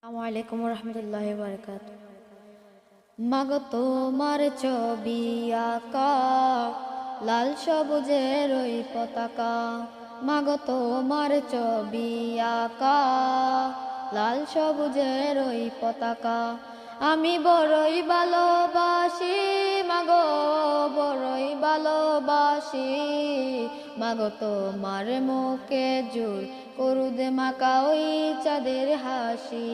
আসসালামু আলাইকুম রহমতুল্লাহি বারাকাতু। মাগো তোমার ছবি আঁকা লাল সবুজের ওই পতাকা, মাগো তোমার ছবি আঁকা লাল সবুজের ওই পতাকা। আমি বড়ই ভালোবাসি মাগো, বড়ই ভালোবাসি মাগো তোমার মুখে জোর করুদে মাকা ওই চাঁদের হাসি,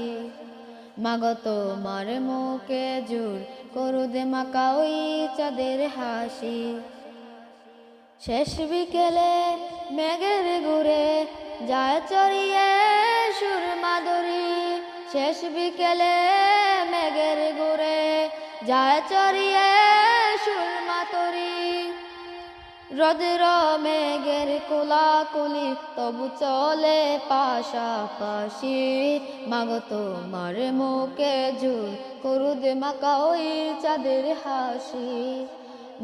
মাগো তোমার মুখে জোর করুদে মাকা ওই চাঁদের হাসি। শেষ বিকেলে মেঘের ঘুরে যায় চড়িয়ে সুরমা দড়ি, শেষ বিকেলে মেঘের ঘুরে যায় চড়িয়ে সুরমা তরি। রোদের মেঘের কোলাকুলি তবু চলে পাশাপাশি, মাগো তোমার মুখে জোর করুদে মাকা ওই চাঁদের হাসি,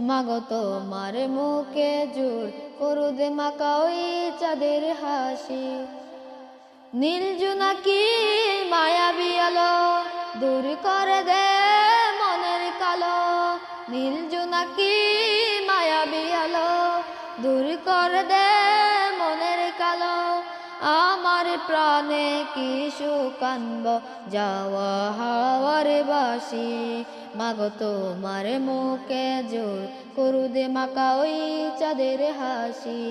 মাগো তোমার মুখে জোর করুদে মাকা ওই চাঁদের হাসি। নীল জোনাকি মায়াবী আলো দূর করে দে মনের কালো, নীল জোনাকি মায়াবী আলো দূর করে দে মনের কালো। আমার প্রাণে কি সুখ আনব যাওয়া হাওয়ার বাসি, মাগো তোমার মুখে জোর করুদে মাকা ওই চাঁদের হাসি,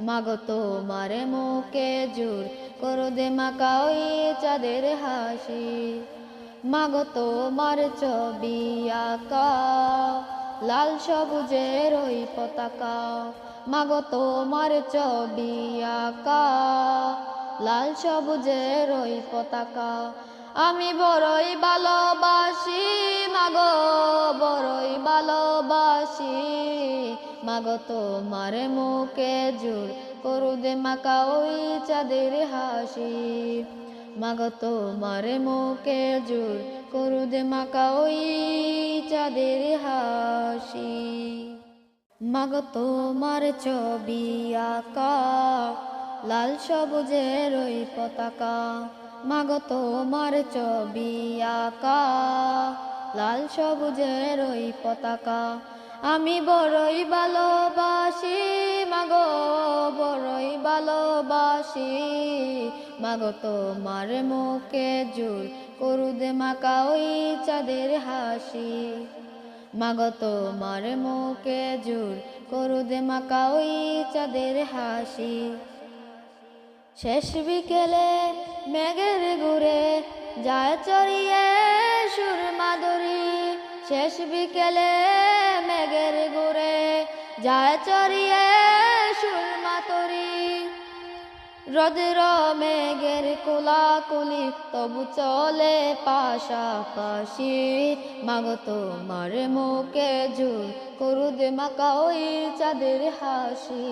মাগো তোমার মুখে জোর করুদে মাকা ওই চাঁদের হাসি। মাগো তোমার ছবি আঁকা লাল সবুজের ওই পতাকা, মাগো তোমার ছবি আঁকা লাল সবুজের ওই পতাকা। আমি বড়ই ভালোবাসি মাগো, বড়ই ভালোবাসি মাগো তোমার মুখে জোর করুদে মাকা ওই চাঁদের হাসি, মাগো তোমার মুখে জোর করুদে মাকা ওই চাঁদের হাসি। মাগো তোমার ছবি আঁকা লাল সবুজের ওই পতাকা, মাগো তোমার ছবি আঁকা লাল সবুজের ওই পতাকা। আমি বড়ই ভালোবাসি মাগো, বড়ই ভালোবাসি মাগো তোমার মুখে জোর করুদে মাকা ওই চাঁদের হাসি, মাগো তোমার মুখে জোর করুদে মাকা ওই চাঁদের হাসি। শেষ বিকেলে মেঘের ঘুরে যায় চড়িয়ে সুরমা দড়ি, শেষ বিকেলে মেঘের ঘুরে যায় চড়িয়ে সুরমা তরি। রোদের মেঘের কোলাকুলি তবু চলে পাশাপাশি, মাগো তোমার মুখে জোর করুদে মাকা ওই চাঁদের হাসি,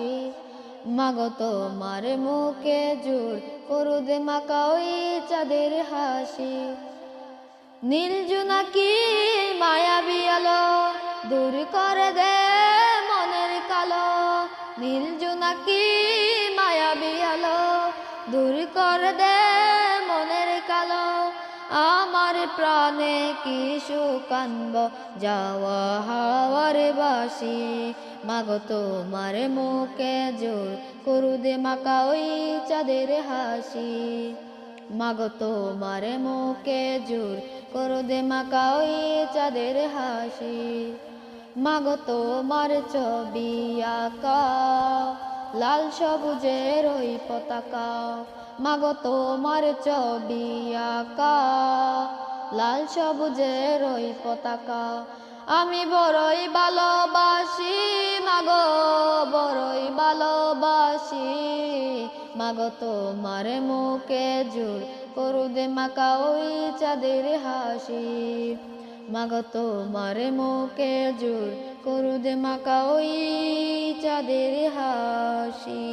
মাগো তোমার মুখে জোর করুদে মাকা ওই চাঁদের হাসি। নীল জোনাকি মায়াবী আলো দূর করে দে মনের কালো, নীল জোনাকি মায়াবী আলো দূর করে দে মনের কালো। আমার প্রাণে কি সুখ আনব যাওয়া হাওয়ার বাসি, মাগো তোমার মুখে জোর করুদে মাকা ওই চাঁদের হাসি, মাগো তোমার মুখে জোর করুদে মাকা ওই চাঁদের হাসি। মাগো তোমার ছবি আঁকা লাল সবুজের ওই পতাকা, মাগো তোমার ছবি আঁকা লাল সবুজের ওই পতাকা। আমি বড়ই ভালোবাসি মাগো, বড়ই ভালোবাসি মাগো তোমার মুখে জোর করুদে মাকা ওই চাঁদের হাসি, মাগো তোমার মুখে জোর করুদে মাকা ওই চাঁদের হাসি।